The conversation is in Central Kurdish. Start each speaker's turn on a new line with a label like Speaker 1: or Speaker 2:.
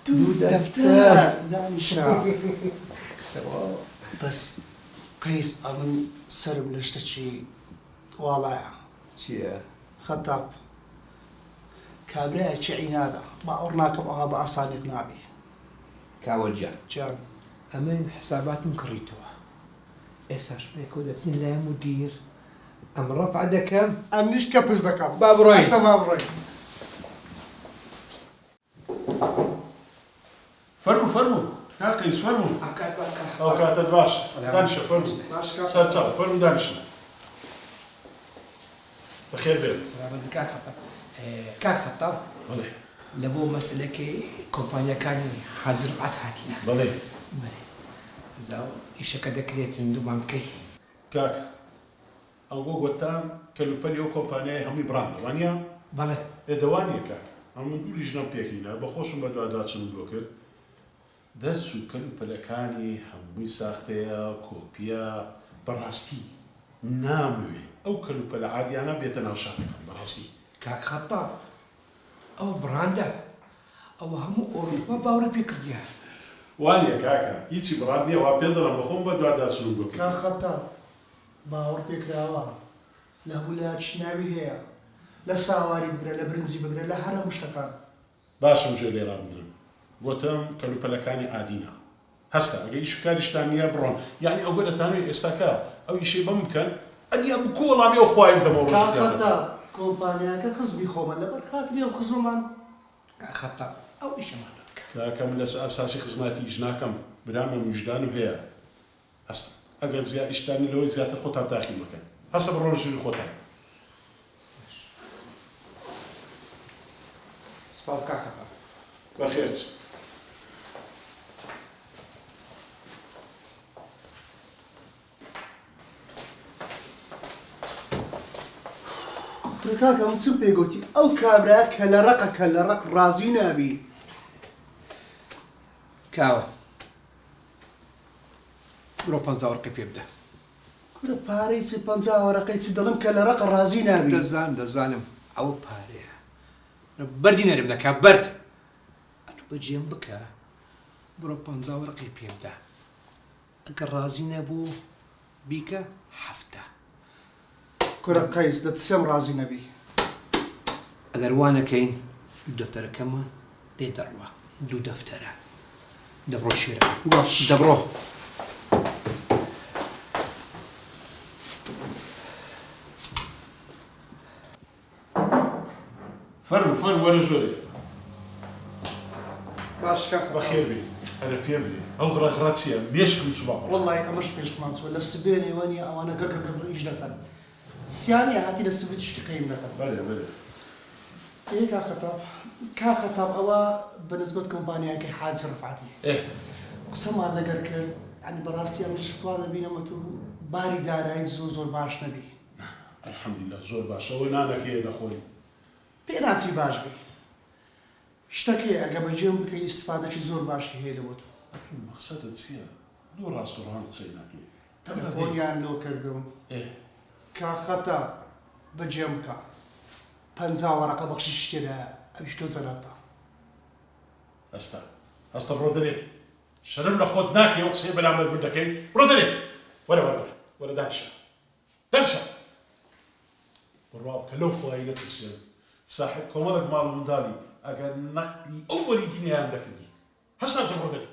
Speaker 1: دوو دەفتەر
Speaker 2: دانیشا
Speaker 1: بەس قەیس ئەمن سرم لە شتێکی واڵایە
Speaker 2: چییە؟
Speaker 1: خەتاب کابرایەکی عینادە باوەڕ ناکەم ئەوها بە ئاسانیق نابێ
Speaker 2: کاوەجان
Speaker 1: جان
Speaker 2: ئەمە حساباتم کڕیتەوە ئێساش پێکۆ دەچین لای مدیر ئەم ڕەفع دەکەم
Speaker 1: ئەم نیش کە پز دەکەم
Speaker 2: با بڕۆین
Speaker 1: ئەستە با بڕۆین
Speaker 3: فەرموو فەرموو تا قەیس فەرموو
Speaker 2: ئەم کات
Speaker 3: ئەو کاتت باش دانیشە فەرموو
Speaker 1: باش کاکە
Speaker 3: سەرچاو فەرموو دانیشە بەخێر بێت
Speaker 2: سلامت کاک خەتاب کاک خەتاب
Speaker 3: بەڵێ
Speaker 2: لە بۆ مەسلەکەی کۆمپانیەکانی حەزر ڕەفعەت هاتینە
Speaker 3: بەڵێ
Speaker 2: زاو ئیشەکە دەکرێت هندومان بکەی
Speaker 3: کاک ئەو بۆ گوتان کەلوپەلی ئەو کۆمپانیای هەمووی بڕاندە وانە
Speaker 2: بەڵێ
Speaker 3: ئێدەوانیە کاک هەموو دووری ژنەم پێکینە بە خۆشم بە دواداچن بۆ کرد دەرچوو کەلوپەلەکانی هەمووی ساختەیە کۆپیە بەڕاستی ناموێ ئەو کەلوپەلە عادیانە بێتە ناو شارەکەم بەڕاستی
Speaker 2: کاک خەتاب ئەو بڕاندە ئەوە هەموو ئۆروپا باوەڕ پێ کردیە
Speaker 3: وانە کاکە هیچی بڕاد نییە وا پێ دەڵم بەخۆم بە دواداچن بۆ کرد
Speaker 1: کاک خەتاب باوەڕ پێکراوە لە هەموو لایەکی ناوی هەیە لە ساواری بگرە لە برنجی بگرە لە هەرە شتەکان
Speaker 3: باشم جێ لێرا بگرم گوتم کەلوپەلەکانی عادینە هەستا ئەگە ئیشکاریشتان نییە بڕۆن یعنی ئەو گە دەتانوێت ئێستاکە ئەو ئیشەی بەم بکەن ئەدی ئەم کۆڵامی ئەو خوایم دەمەوە
Speaker 1: کاک خەتاب کۆمپانیاکە خزمی خۆمە لەبەر خاتری ئەو خزممان
Speaker 2: کاک خەتاب ئەو ئیشەمان بکە
Speaker 3: کاکە من لەس ئاساسی خزمەتی ئیش ناکەم برامە موژدانم هەیە هەستا ئەگەر زیاد ئیشتانی لەوەی زیاتر خۆتان تاخیر مەکەن هەستا بڕۆن ژووری خۆتان
Speaker 2: سپاس کاک خەتاب
Speaker 3: بەخێرچ
Speaker 1: کاکە من چم پێگوتی ئەو کابرا کە لە ڕقە کە لە ڕق ڕازی نابی
Speaker 2: کاوە بڕۆ 50 وەرقی پێ بدە
Speaker 1: کورە پارەی چ 50 وەرەقەی چ دەڵم کە لە ڕقە ڕازی نابی
Speaker 2: دەزانم ئەوە پارەیە بەردی نەرم نەکا بەرد ئەتو بەجێم بکە بڕۆ 50 وەرقی پێ بدە ئەگەر ڕازی نەبوو بیکە 7
Speaker 1: کورە قەیس دەتسێم ڕازی نەبی
Speaker 2: ئەگەر وانەکەین دوو دەفتەرەکەمان لێ دەڕوە دوو دەفتەرە دەبڕۆ شێرە دەبڕۆ
Speaker 3: فەرموو فەرموو وەرە ژۆرێ
Speaker 1: باش کاکە
Speaker 3: بەخێر بێ هەرە پێ بێ ئەو غڕەغڕە چییە مێشکم چوباڕ
Speaker 1: وەڵڵی ئەمەش پێشمان چوە لە سبێنێوە نیە ئەوانە گەرگەکە ئیش دەکەن سیانی هاتی لە سبێت شتی قەیم دەکەن
Speaker 3: بەێ بێ
Speaker 1: ئێ کاک خەتاب ئەوە بەنسبەت کۆمپانیاکەی حاجی ڕەفعەتی قسەمان لەگەر کرد ینی بەڕاستی ئەمش وا دەبینەمە تو باری دارایت زۆر باش نەبی
Speaker 3: الحەمدولله زۆر باشە ئەوە نانەکەیە دەخۆین
Speaker 1: پێ ناچی باش بی شتەکەی ئەگە بەجێم بکەی ئیسفادەکی زۆر باشی هەیە لەبۆ تو
Speaker 3: مەقسەدت چییە؟ دوو ڕاستوڕان قسەی ناکەی
Speaker 1: تەلەفۆنیان لۆ کردم کاک خەتاب بەجێم بکە 50 وەرەقە بەخشی شتێدا ئەویش تۆ جەنابتە
Speaker 3: هەستا بڕۆ دەرێ شەرم لە خۆت ناکەی ئەو قسەی بەلامەت من دەکەی بڕۆ دەرێ وەرە دانیشە بڕوا بکە لەو خوای نەترسێن صاحب کۆمەڵێک ماڵ و منداڵی ئەگەر نەقلی ئەو وەریدینیان دەکردی هەستا بڕۆ دەرێ